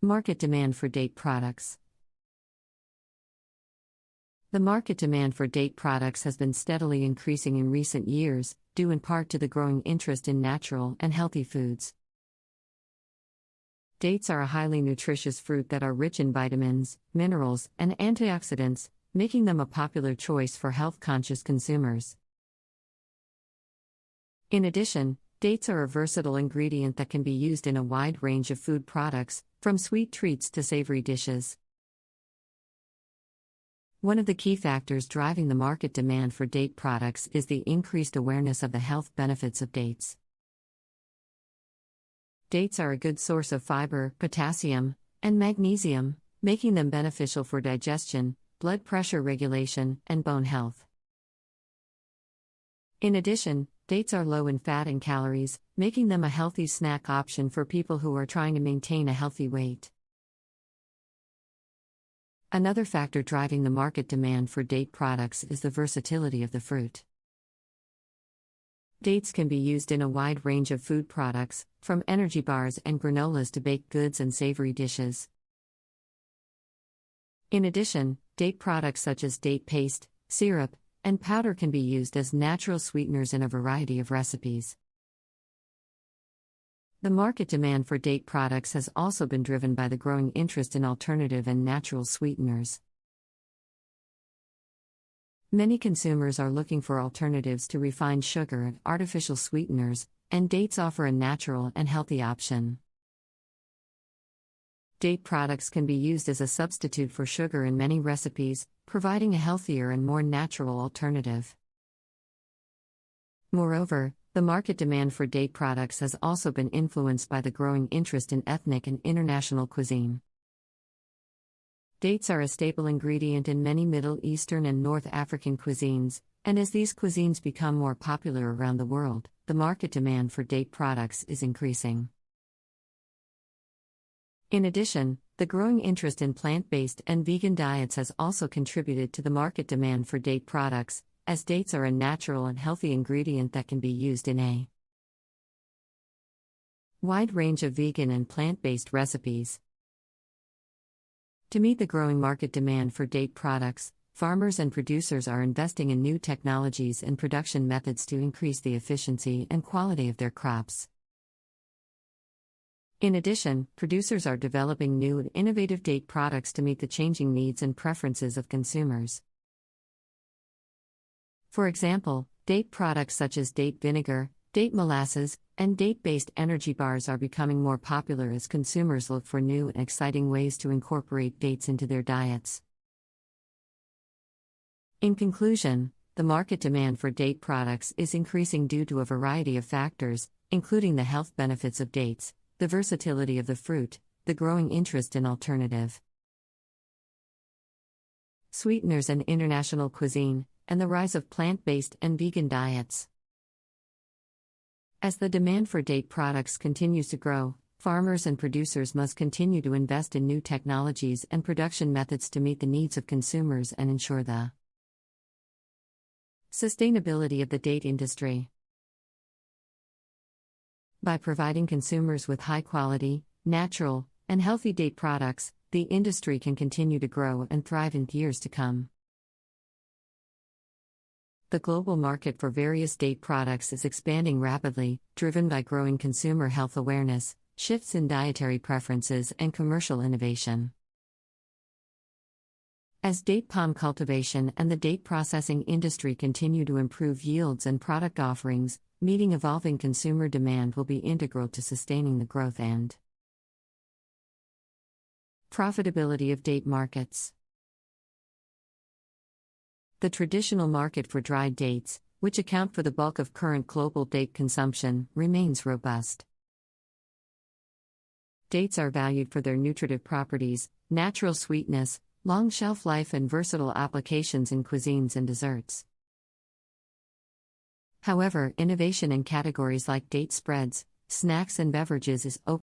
Market demand for date products. The market demand for date products has been steadily increasing in recent years, due in part to the growing interest in natural and healthy foods. Dates are a highly nutritious fruit that are rich in vitamins, minerals, and antioxidants, making them a popular choice for health-conscious consumers. In addition, dates are a versatile ingredient that can be used in a wide range of food products, from sweet treats to savory dishes. One of the key factors driving the market demand for date products is the increased awareness of the health benefits of dates. Dates are a good source of fiber, potassium, and magnesium, making them beneficial for digestion, blood pressure regulation, and bone health. In addition, dates are low in fat and calories, making them a healthy snack option for people who are trying to maintain a healthy weight. Another factor driving the market demand for date products is the versatility of the fruit. Dates can be used in a wide range of food products, from energy bars and granolas to baked goods and savory dishes. In addition, date products such as date paste, syrup, and powder can be used as natural sweeteners in a variety of recipes. The market demand for date products has also been driven by the growing interest in alternative and natural sweeteners. Many consumers are looking for alternatives to refined sugar and artificial sweeteners, and dates offer a natural and healthy option. Date products can be used as a substitute for sugar in many recipes, providing a healthier and more natural alternative. Moreover, the market demand for date products has also been influenced by the growing interest in ethnic and international cuisine. Dates are a staple ingredient in many Middle Eastern and North African cuisines, and as these cuisines become more popular around the world, the market demand for date products is increasing. In addition, the growing interest in plant-based and vegan diets has also contributed to the market demand for date products, as dates are a natural and healthy ingredient that can be used in a wide range of vegan and plant-based recipes. To meet the growing market demand for date products, farmers and producers are investing in new technologies and production methods to increase the efficiency and quality of their crops. In addition, producers are developing new and innovative date products to meet the changing needs and preferences of consumers. For example, date products such as date vinegar, date molasses, and date-based energy bars are becoming more popular as consumers look for new and exciting ways to incorporate dates into their diets. In conclusion, the market demand for date products is increasing due to a variety of factors, including the health benefits of dates, the versatility of the fruit, the growing interest in alternative sweeteners and international cuisine, and the rise of plant-based and vegan diets. As the demand for date products continues to grow, farmers and producers must continue to invest in new technologies and production methods to meet the needs of consumers and ensure the sustainability of the date industry. By providing consumers with high-quality, natural, and healthy date products, the industry can continue to grow and thrive in years to come. The global market for various date products is expanding rapidly, driven by growing consumer health awareness, shifts in dietary preferences, and commercial innovation. As date palm cultivation and the date processing industry continue to improve yields and product offerings, meeting evolving consumer demand will be integral to sustaining the growth and profitability of date markets. The traditional market for dried dates, which account for the bulk of current global date consumption, remains robust. Dates are valued for their nutritive properties, natural sweetness, long shelf life, and versatile applications in cuisines and desserts. However, innovation in categories like date spreads, snacks, and beverages is